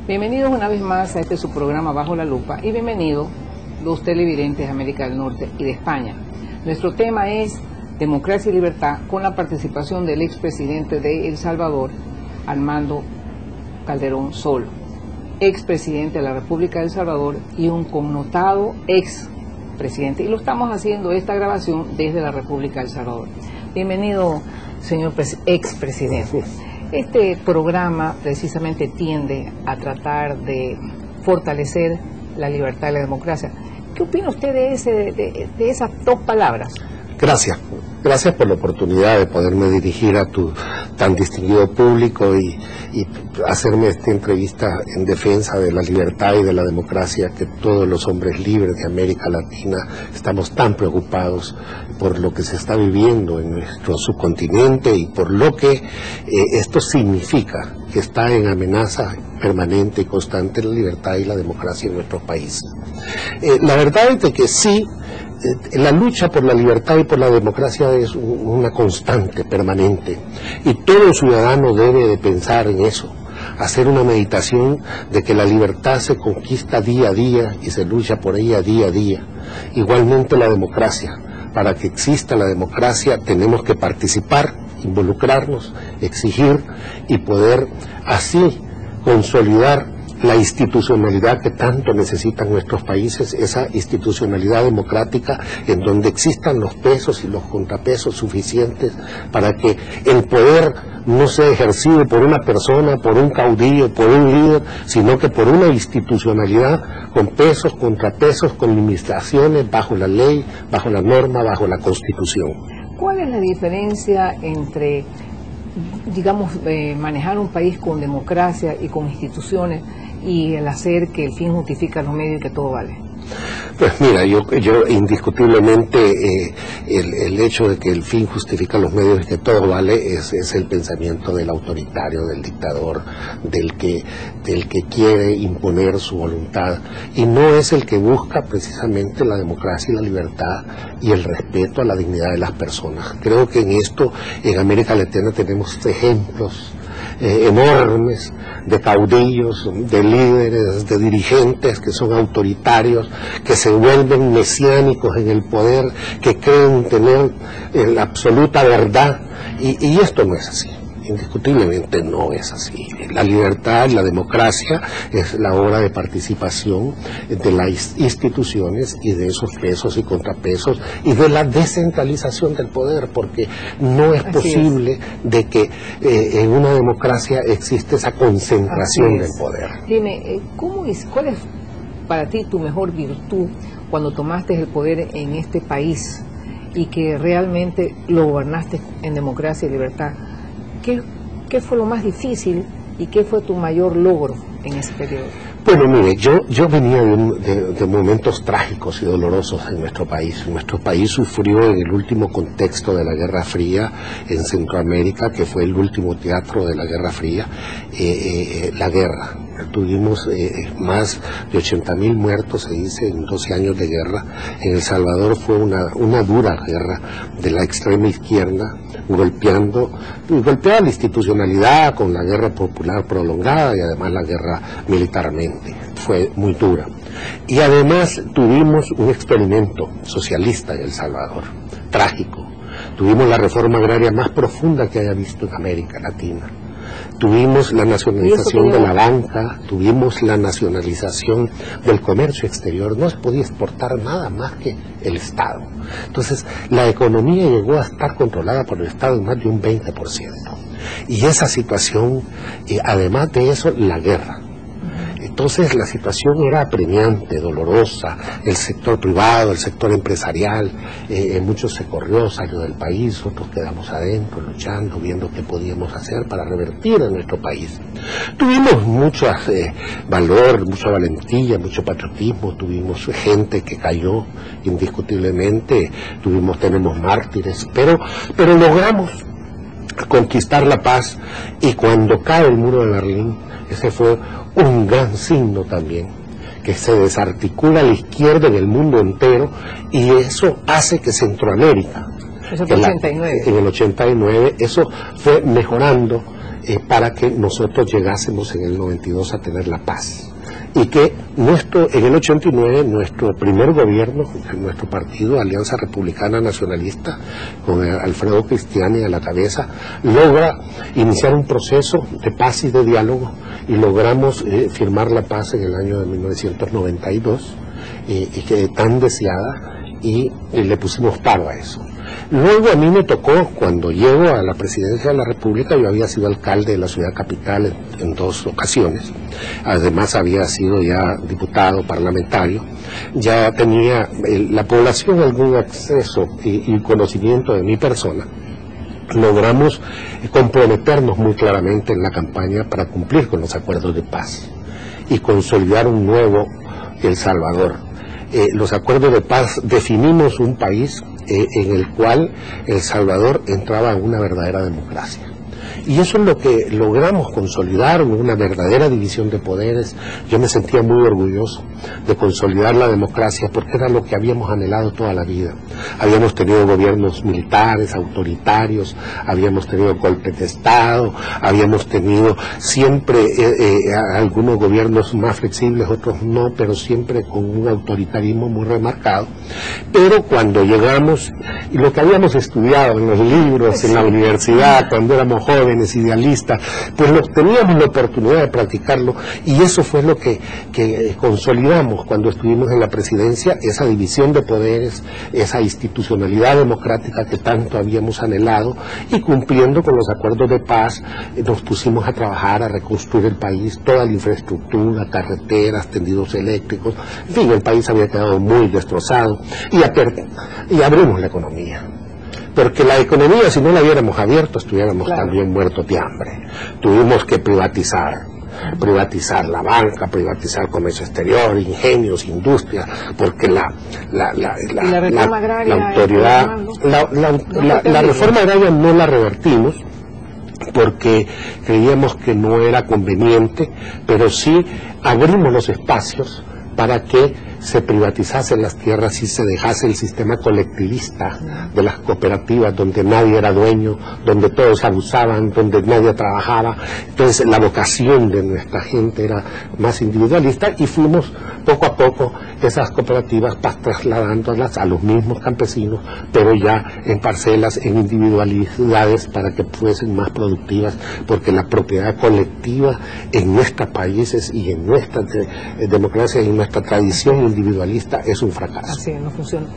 Bienvenidos una vez más a este su programa Bajo la Lupa y bienvenidos los televidentes de América del Norte y de España. Nuestro tema es democracia y libertad, con la participación del expresidente de El Salvador, Armando Calderón Sol, expresidente de la República de El Salvador y un connotado expresidente. Y lo estamos haciendo esta grabación desde la República de El Salvador. Bienvenido, señor expresidente. Este programa precisamente tiende a tratar de fortalecer la libertad y la democracia. ¿Qué opina usted de esas dos palabras? Gracias. Gracias por la oportunidad de poderme dirigir a tu tan distinguido público y hacerme esta entrevista en defensa de la libertad y de la democracia, que todos los hombres libres de América Latina estamos tan preocupados por lo que se está viviendo en nuestro subcontinente y por lo que esto significa, que está en amenaza permanente y constante la libertad y la democracia en nuestro país. La verdad es de que sí, la lucha por la libertad y por la democracia es una constante, permanente, y todo ciudadano debe de pensar en eso, hacer una meditación de que la libertad se conquista día a día y se lucha por ella día a día. Igualmente la democracia. Para que exista la democracia tenemos que participar, involucrarnos, exigir y poder así consolidar la institucionalidad que tanto necesitan nuestros países, esa institucionalidad democrática en donde existan los pesos y los contrapesos suficientes para que el poder no sea ejercido por una persona, por un caudillo, por un líder, sino que por una institucionalidad con pesos, contrapesos, con limitaciones, bajo la ley, bajo la norma, bajo la Constitución. ¿Cuál es la diferencia entre, digamos, manejar un país con democracia y con instituciones y el hacer que el fin justifica los medios y que todo vale? Pues mira, yo indiscutiblemente el hecho de que el fin justifica los medios y que todo vale es el pensamiento del autoritario, del dictador, del que quiere imponer su voluntad, y no es el que busca precisamente la democracia y la libertad y el respeto a la dignidad de las personas. Creo que en esto, en América Latina, tenemos ejemplos enormes de caudillos, de líderes, de dirigentes que son autoritarios, que se vuelven mesiánicos en el poder, que creen tener la absoluta verdad, y esto no es así. Indiscutiblemente no es así. La libertad, la democracia es la obra de participación de las instituciones y de esos pesos y contrapesos y de la descentralización del poder, porque no es posible de que en una democracia existe esa concentración del poder. Dime, ¿cuál es para ti tu mejor virtud cuando tomaste el poder en este país y que realmente lo gobernaste en democracia y libertad? ¿Qué fue lo más difícil y qué fue tu mayor logro en ese periodo? Bueno, mire, yo venía de momentos trágicos y dolorosos en nuestro país. Nuestro país sufrió en el último contexto de la Guerra Fría en Centroamérica, que fue el último teatro de la Guerra Fría, la guerra. Tuvimos más de 80.000 muertos, se dice, en 12 años de guerra. En El Salvador fue una dura guerra de la extrema izquierda, golpeaba la institucionalidad con la guerra popular prolongada y además la guerra militarmente. Fue muy dura. Y además tuvimos un experimento socialista en El Salvador, trágico. Tuvimos la reforma agraria más profunda que haya visto en América Latina. Tuvimos la nacionalización de la banca, tuvimos la nacionalización del comercio exterior, no se podía exportar nada más que el Estado. Entonces, la economía llegó a estar controlada por el Estado en más de un 20%. Y esa situación, además de eso, la guerra. Entonces la situación era apremiante, dolorosa. El sector privado, el sector empresarial, muchos se corrió, salió del país, otros quedamos adentro luchando, viendo qué podíamos hacer para revertir a nuestro país. Tuvimos mucho valor, mucha valentía, mucho patriotismo, tuvimos gente que cayó indiscutiblemente, tenemos mártires, pero logramos conquistar la paz, y cuando cae el muro de Berlín, ese fue un gran signo también, que se desarticula la izquierda en el mundo entero, y eso hace que Centroamérica, eso fue en el 89. En el 89, eso fue mejorando para que nosotros llegásemos en el 92 a tener la paz. Y que en el 89 nuestro primer gobierno, nuestro partido, Alianza Republicana Nacionalista, con Alfredo Cristiani a la cabeza, logra iniciar un proceso de paz y de diálogo, y logramos firmar la paz en el año de 1992, y que tan deseada, y le pusimos paro a eso. Luego a mí me tocó, cuando llego a la presidencia de la República, yo había sido alcalde de la ciudad capital en 2 ocasiones, además había sido ya diputado parlamentario, ya tenía la población algún acceso y conocimiento de mi persona. Logramos comprometernos muy claramente en la campaña para cumplir con los acuerdos de paz y consolidar un nuevo El Salvador. Los acuerdos de paz definimos un país en el cual El Salvador entraba en una verdadera democracia. Y eso es lo que logramos consolidar, una verdadera división de poderes. Yo me sentía muy orgulloso de consolidar la democracia, porque era lo que habíamos anhelado toda la vida. Habíamos tenido gobiernos militares, autoritarios, habíamos tenido golpes de Estado, habíamos tenido siempre algunos gobiernos más flexibles, otros no, pero siempre con un autoritarismo muy remarcado. Pero cuando llegamos, y lo que habíamos estudiado en los libros, en la universidad, cuando éramos jóvenes, idealistas, pues teníamos la oportunidad de practicarlo, y eso fue lo que consolidamos cuando estuvimos en la presidencia, esa división de poderes, esa institucionalidad democrática que tanto habíamos anhelado, y cumpliendo con los acuerdos de paz, nos pusimos a trabajar, a reconstruir el país, toda la infraestructura, carreteras, tendidos eléctricos, en fin, el país había quedado muy destrozado, y abrimos la economía. Porque la economía, si no la hubiéramos abierto, estuviéramos también muertos de hambre. Tuvimos que privatizar la banca, privatizar comercio exterior, ingenios, industrias, porque la autoridad, la reforma agraria no la revertimos, porque creíamos que no era conveniente, pero sí abrimos los espacios para que se privatizasen las tierras y se dejase el sistema colectivista de las cooperativas, donde nadie era dueño, donde todos abusaban, donde nadie trabajaba. Entonces la vocación de nuestra gente era más individualista, y fuimos poco a poco esas cooperativas trasladándolas a los mismos campesinos, pero ya en parcelas, en individualidades, para que fuesen más productivas, porque la propiedad colectiva en nuestros países y en nuestra democracia y en nuestra tradición individualista es un fracaso. Así no funciona.